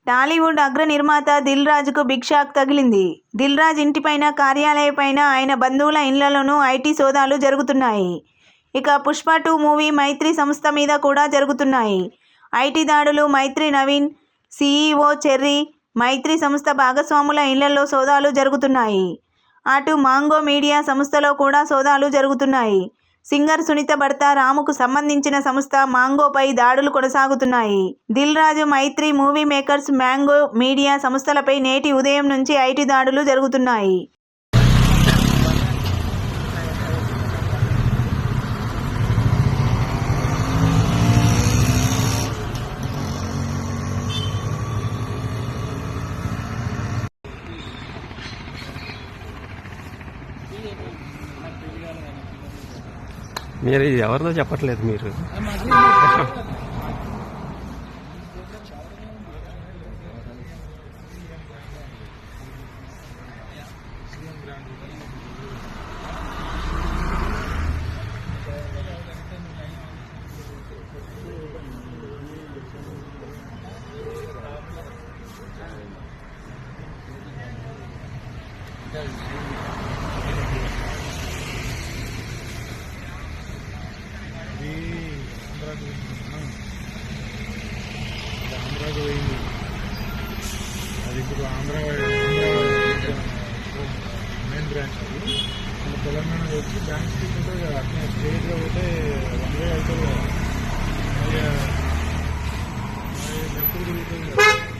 టాలీవుడ్ అగ్ర నిర్మాత దిల్ రాజుకు బిగ్ షాక్ తగిలింది. దిల్ రాజు ఇంటిపైన, కార్యాలయంపైన, ఆయన బంధువుల ఇళ్లలోనూ ఐటీ సోదాలు జరుగుతున్నాయి. ఇక పుష్ప 2 మూవీ మైత్రి సంస్థ మీద కూడా జరుగుతున్నాయి. ఐటీ దాడులు. మైత్రి నవీన్, సీఈఓ చెర్రీ, మైత్రి సంస్థ భాగస్వాముల ఇళ్లలో సోదాలు జరుగుతున్నాయి. అటు మాంగో మీడియా సంస్థలో కూడా సోదాలు జరుగుతున్నాయి. సింగర్ సునీత భర్త రాముకు సంబంధించిన సంస్థ మాంగోపై దాడులు కొనసాగుతున్నాయి. దిల్ రాజు, మైత్రి మూవీ మేకర్స్, మాంగో మీడియా సంస్థలపై నేటి ఉదయం నుంచి ఐటీ దాడులు జరుగుతున్నాయి. మీరు ఎవరితో చెప్పట్లేదు మీరు. ఆంధ్రాకి పోయింది. అది ఇప్పుడు ఆంధ్ర మెయిన్ బ్రాంచ్. అది మన తెలంగాణలో వచ్చి బ్యాంక్ ఉంటుంది కదా, అట్లా స్టేట్లో పోతే 1 వే అవుతుంది కదా, ఎప్పుడు తిరుగుతుంది కదా.